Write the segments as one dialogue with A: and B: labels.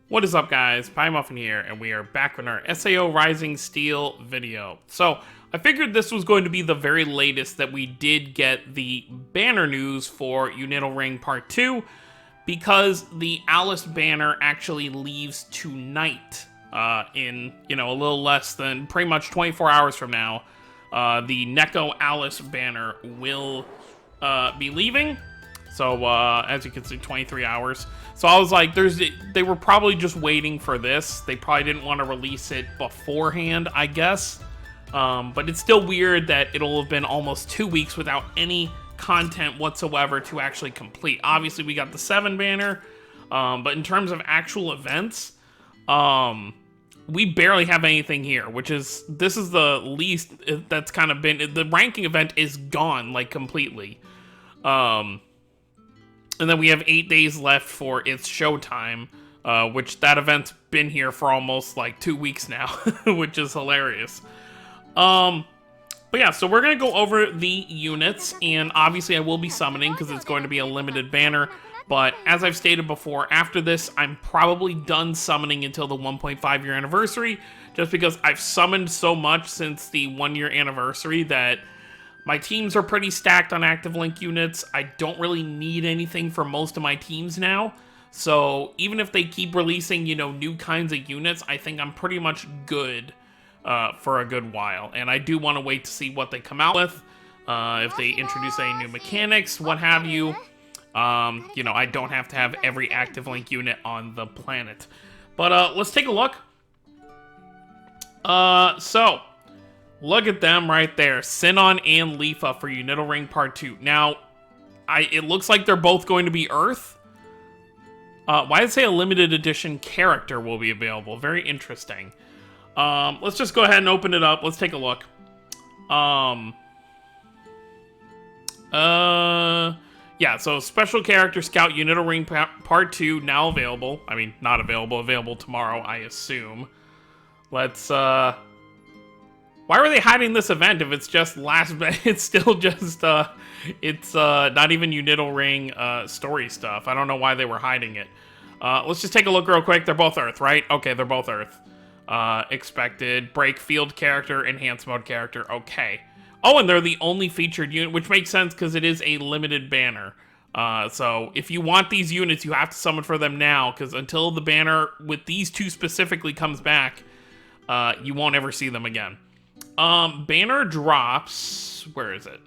A: What is up, guys? Pie Muffin here, and we are back with our SAO Rising Steel video. So, I figured this was going to be the very latest that we did get the banner news for UNITAL Ring Part 2, because the Alice banner actually leaves tonight, in, a little less than pretty much 24 hours from now. The Neko Alice banner will be leaving. So, as you can see, 23 hours. So I was like, they were probably just waiting for this. They probably didn't want to release it beforehand, I guess. But it's still weird that it'll have been almost 2 weeks without any content whatsoever to actually complete. Obviously, we got the 7 banner. But in terms of actual events, we barely have anything here, this is the least that's kind of been, the ranking event is gone, like, completely. And then we have 8 days left for its showtime, which that event's been here for almost like 2 weeks now, which is hilarious. But yeah, so we're going to go over the units, and obviously I will be summoning because it's going to be a limited banner. But as I've stated before, after this, I'm probably done summoning until the 1.5 year anniversary, just because I've summoned so much since the 1 year anniversary that my teams are pretty stacked on active link units. I don't really need anything for most of my teams now. So even if they keep releasing, new kinds of units, I think I'm pretty much good for a good while. And I do want to wait to see what they come out with. If they introduce any new mechanics, what have you. I don't have to have every active link unit on the planet. But let's take a look. So look at them right there, SINON and Leafa for UNITAL Ring Part 2. Now, it looks like they're both going to be Earth. Why did it say a limited edition character will be available? Very interesting. Let's just go ahead and open it up. Let's take a look. Yeah, so Special Character Scout UNITAL Ring Part 2 now available. I mean, not available. Available tomorrow, I assume. Let's, why were they hiding this event if it's just it's still just, it's not even UNITAL Ring story stuff. I don't know why they were hiding it. Let's just take a look real quick. They're both Earth, right? Okay, they're both Earth. Expected. Break field character, enhanced mode character. Okay. Oh, and they're the only featured unit, which makes sense because it is a limited banner. So if you want these units, you have to summon for them now, because until the banner with these two specifically comes back, you won't ever see them again. Banner drops, where is it?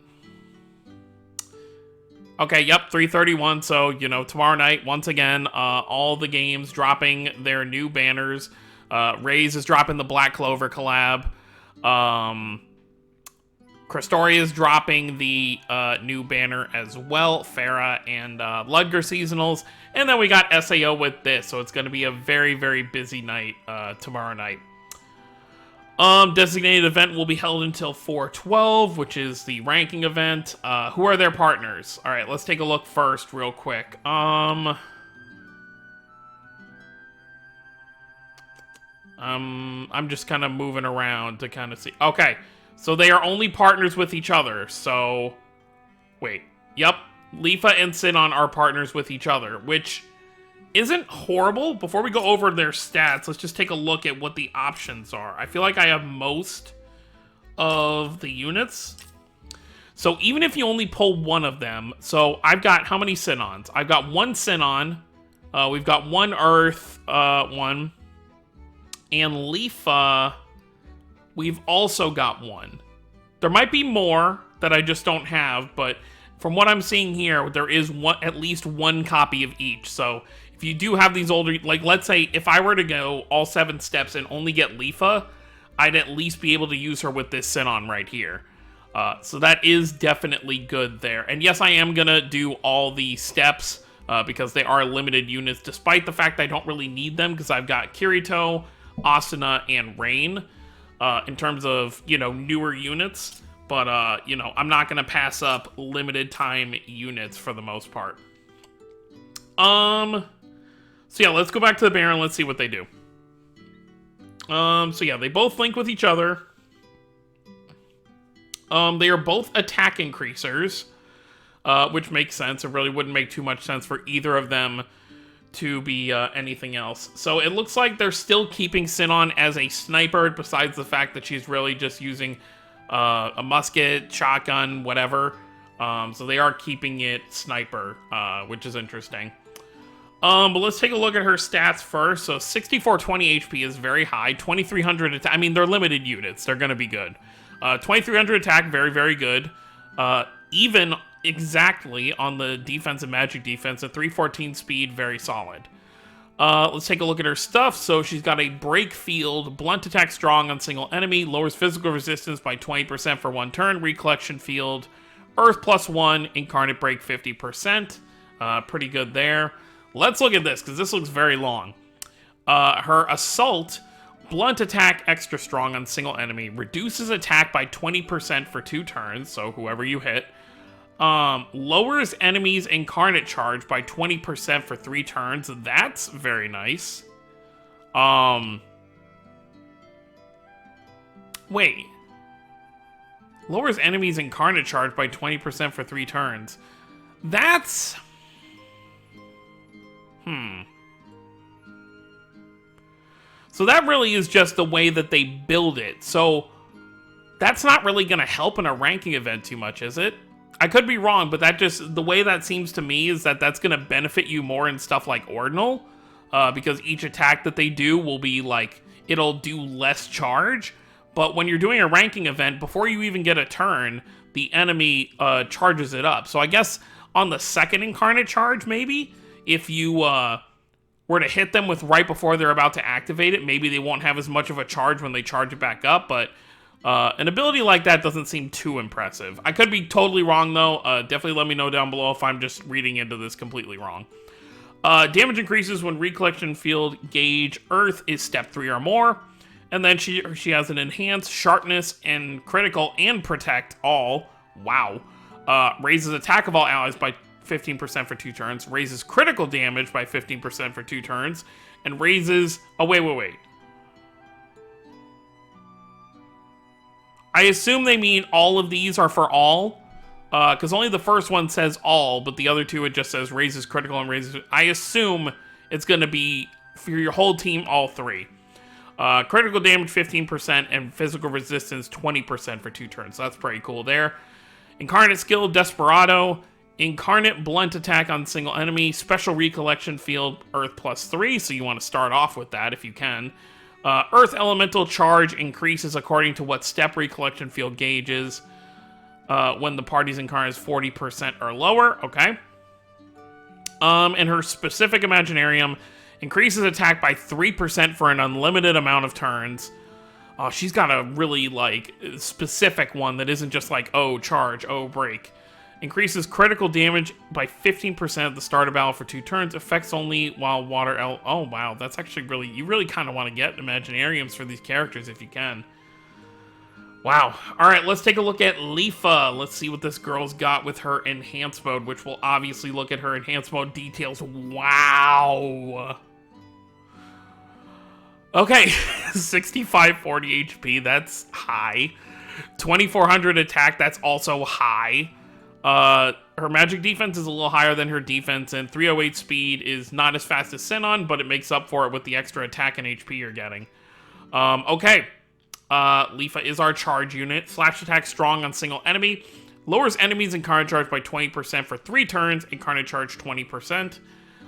A: Okay, yep, 3/31, so, tomorrow night, once again, all the games dropping their new banners. Raze is dropping the Black Clover collab. Christoria is dropping the new banner as well, Farah and Ludger seasonals. And then we got SAO with this, so it's going to be a very, very busy night tomorrow night. Designated event will be held until 4/12, which is the ranking event. Who are their partners? All right, let's take a look first real quick. I'm just kind of moving around to kind of see. Okay, so they are only partners with each other. So, wait. Yep, Leafa and SINON are partners with each other, which isn't horrible. Before we go over their stats, let's just take a look at what the options are. I feel like I have most of the units. So even if you only pull one of them, so I've got how many SINONs? I've got one SINON. We've got one Earth one. And Leafa, we've also got one. There might be more that I just don't have, but from what I'm seeing here, there is at least one copy of each. So if you do have these older, like let's say if I were to go all 7 steps and only get Leafa, I'd at least be able to use her with this SINON right here. So that is definitely good there. And yes, I am going to do all the steps because they are limited units, despite the fact I don't really need them because I've got Kirito, Asuna, and Rain in terms of, newer units. But, I'm not going to pass up limited time units for the most part. So yeah, let's go back to the banner and let's see what they do. So yeah, they both link with each other. They are both attack increasers, which makes sense. It really wouldn't make too much sense for either of them to be anything else. So it looks like they're still keeping SINON as a sniper, besides the fact that she's really just using a musket, shotgun, whatever. So they are keeping it sniper, which is interesting. But let's take a look at her stats first. So 6420 HP is very high. 2300 attack. I mean, they're limited units. They're going to be good. 2300 attack, very, very good. Even exactly on the defense and magic defense. A 314 speed, very solid. Let's take a look at her stuff. So she's got a break field, blunt attack strong on single enemy, lowers physical resistance by 20% for 1 turn, recollection field, earth +1, incarnate break 50%. Pretty good there. Let's look at this, because this looks very long. Her assault, blunt attack extra strong on single enemy, reduces attack by 20% for 2 turns, so whoever you hit. Lowers enemies' incarnate charge by 20% for 3 turns. That's very nice. Wait. Lowers enemies' incarnate charge by 20% for 3 turns. That's... So that really is just the way that they build it. So that's not really going to help in a ranking event too much, is it? I could be wrong, but that just, the way that seems to me is that that's going to benefit you more in stuff like Ordinal, because each attack that they do will be like, it'll do less charge. But when you're doing a ranking event, before you even get a turn, the enemy charges it up. So I guess on the second incarnate charge, maybe, if you were to hit them with right before they're about to activate it, maybe they won't have as much of a charge when they charge it back up, but an ability like that doesn't seem too impressive. I could be totally wrong, though. Definitely let me know down below if I'm just reading into this completely wrong. Damage increases when recollection field gauge earth is step 3 or more. And then she has an enhanced sharpness and critical and protect all. Wow. Raises attack of all allies by 15% for 2 turns, raises critical damage by 15% for 2 turns, and raises... Oh, wait. I assume they mean all of these are for all, because only the first one says all, but the other two it just says raises critical and raises... I assume it's going to be, for your whole team, all 3. Critical damage 15% and physical resistance 20% for 2 turns. So that's pretty cool there. Incarnate skill, Desperado. Incarnate blunt attack on single enemy. Special recollection field, earth +3. So you want to start off with that if you can. Earth elemental charge increases according to what step recollection field gauges. When the party's incarnate is 40% or lower. Okay. And her specific Imaginarium increases attack by 3% for an unlimited amount of turns. Oh, she's got a really, like, specific one that isn't just like, oh, charge, oh, break. Increases critical damage by 15% at the start of battle for 2 turns. Affects only while water... Oh, wow, that's actually really... You really kind of want to get Imaginariums for these characters if you can. Wow. All right, let's take a look at Leafa. Let's see what this girl's got with her enhanced mode, which will obviously look at her enhanced mode details. Wow. Okay, 6540 HP, that's high. 2400 attack, that's also high. Her magic defense is a little higher than her defense, and 308 speed is not as fast as SINON, but it makes up for it with the extra attack and HP you're getting. Okay. Leafa is our charge unit. Slash attack strong on single enemy. Lowers enemies incarnate charge by 20% for 3 turns. Incarnate charge 20%.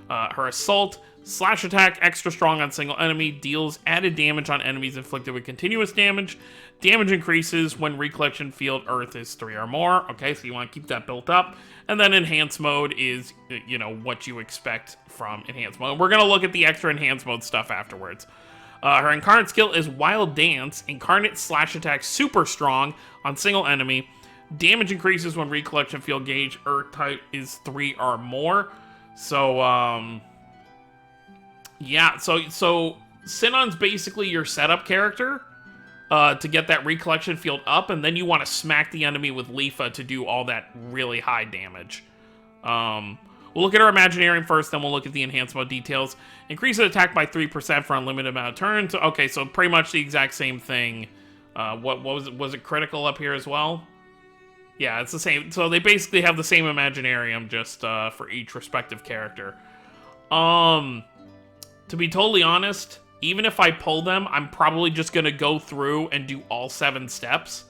A: Her assault. Slash attack extra strong on single enemy. Deals added damage on enemies inflicted with continuous damage. Damage increases when recollection field earth is 3 or more. Okay, so you want to keep that built up. And then enhanced mode is, you know, what you expect from enhanced mode. We're going to look at the extra enhanced mode stuff afterwards. Her incarnate skill is Wild Dance. Incarnate slash attack super strong on single enemy. Damage increases when recollection field gauge earth type is 3 or more. So, yeah, so SINON's basically your setup character to get that recollection field up, and then you want to smack the enemy with Leafa to do all that really high damage. We'll look at our Imaginarium first, then we'll look at the enhanced mode details. Increases attack by 3% for unlimited amount of turns. Okay, so pretty much the exact same thing. What was it? Was it critical up here as well? Yeah, it's the same. So they basically have the same Imaginarium, just for each respective character. To be totally honest, even if I pull them, I'm probably just gonna go through and do all 7 steps.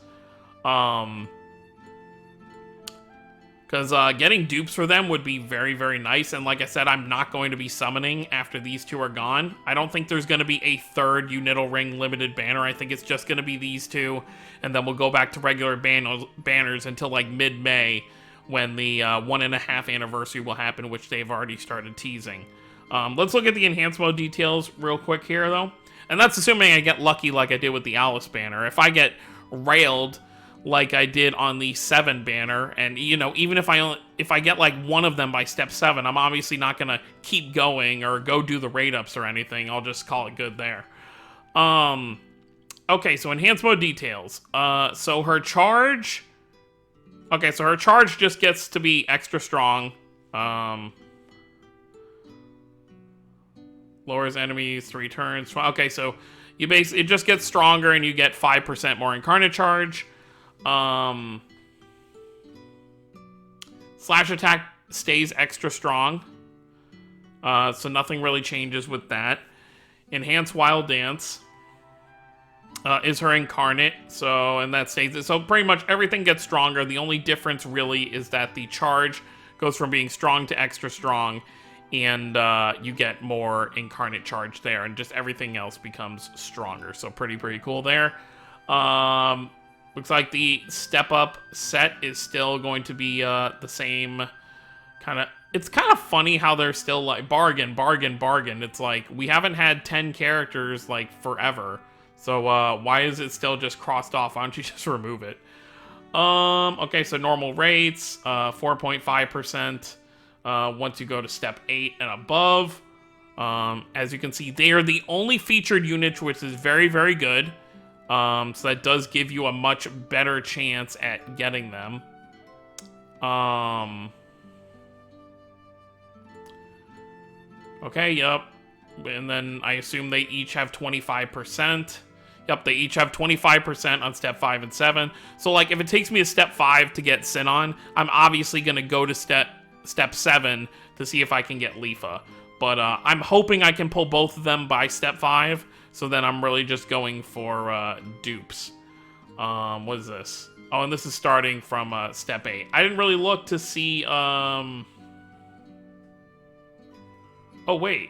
A: Because getting dupes for them would be very, very nice. And like I said, I'm not going to be summoning after these 2 are gone. I don't think there's going to be a 3rd UNITAL Ring limited banner. I think it's just going to be these 2. And then we'll go back to regular banners until like mid-May, when the 1.5 anniversary will happen, which they've already started teasing. Let's look at the enhanced mode details real quick here, though. And that's assuming I get lucky like I did with the Alice banner. If I get railed like I did on the 7 banner, and you know, even if I get like one of them by step 7, I'm obviously not gonna keep going or go do the raid ups or anything. I'll just call it good there. Okay, so enhanced mode details. So her charge. Okay, so her charge just gets to be extra strong. Lowers enemies 3 turns. Okay, so you basically, it just gets stronger and you get 5% more incarnate charge. Slash attack stays extra strong. So nothing really changes with that. Enhanced Wild Dance is her incarnate, so, and that stays. So pretty much everything gets stronger. The only difference really is that the charge goes from being strong to extra strong, and you get more incarnate charge there, and just everything else becomes stronger. So pretty cool there. Looks like the step up set is still going to be the same kind of. It's kind of funny how they're still like bargain. It's like we haven't had 10 characters like forever. So why is it still just crossed off? Why don't you just remove it? Okay, so normal rates, 4.5%. Once you go to step 8 and above. As you can see, they are the only featured units, which is very good. So that does give you a much better chance at getting them. Okay, yep. And then I assume they each have 25%. Yep, they each have 25% on step 5 and 7. So, like, if it takes me a step 5 to get SINON, I'm obviously going to go to step 7 to see if I can get Leafa. But I'm hoping I can pull both of them by step 5. So then I'm really just going for dupes. What is this? Oh, and this is starting from step 8. I didn't really look to see... Oh, wait.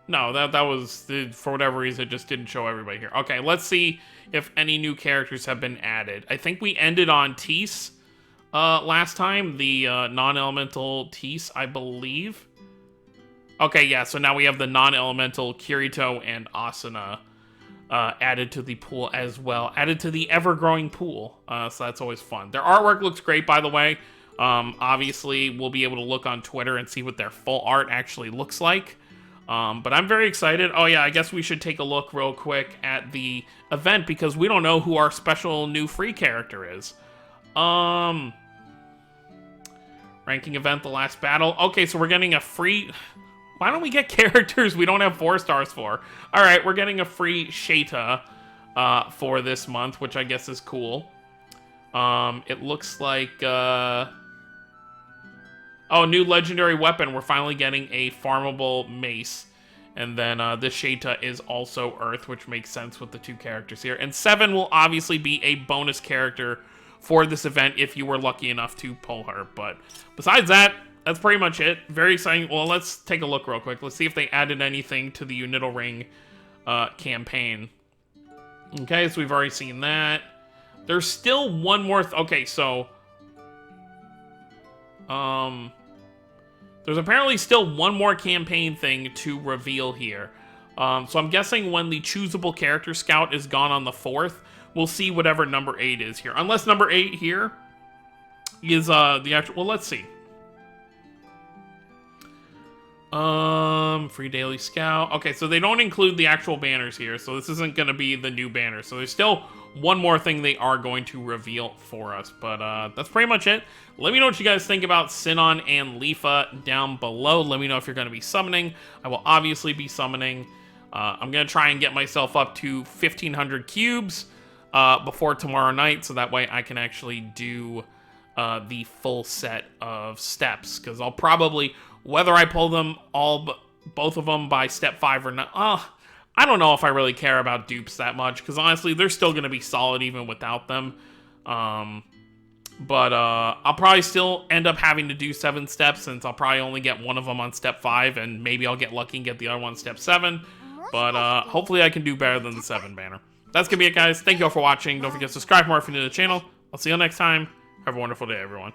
A: No, that was... For whatever reason, it just didn't show everybody here. Okay, let's see if any new characters have been added. I think we ended on Tease last time. The non-elemental Tease, I believe. Okay, yeah, so now we have the non-elemental Kirito and Asuna added to the pool as well. Added to the ever-growing pool, so that's always fun. Their artwork looks great, by the way. Obviously, we'll be able to look on Twitter and see what their full art actually looks like. But I'm very excited. Oh, yeah, I guess we should take a look real quick at the event, because we don't know who our special new free character is. Ranking event, the last battle. Okay, so we're getting a free... Why don't we get characters we don't have 4 stars for? Alright, we're getting a free Sheta for this month, which I guess is cool. It looks like... Oh, new legendary weapon. We're finally getting a farmable mace. And then this Sheta is also Earth, which makes sense with the 2 characters here. And 7 will obviously be a bonus character for this event if you were lucky enough to pull her. But besides that... That's pretty much it. Very exciting. Well, let's take a look real quick. Let's see if they added anything to the UNITAL Ring campaign. Okay, so we've already seen that. There's still one more... Okay, so... There's apparently still one more campaign thing to reveal here. So I'm guessing when the choosable character scout is gone on the 4th, we'll see whatever number 8 is here. Unless number 8 here is the actual... Well, let's see. Free daily scout. Okay, so they don't include the actual banners here, so this isn't going to be the new banner. So there's still one more thing they are going to reveal for us, but that's pretty much it. Let me know what you guys think about SINON and Leafa down below. Let me know if you're going to be summoning. I will obviously be summoning. I'm going to try and get myself up to 1,500 cubes before tomorrow night, so that way I can actually do the full set of steps, because I'll probably, whether I pull them both of them by step 5 or not, I don't know if I really care about dupes that much, because honestly, they're still going to be solid even without them. But I'll probably still end up having to do 7 steps, since I'll probably only get one of them on step 5, and maybe I'll get lucky and get the other one on step 7. But hopefully I can do better than the 7 banner. That's going to be it, guys. Thank you all for watching. Don't forget to subscribe for more if you're new to the channel. I'll see you next time. Have a wonderful day, everyone.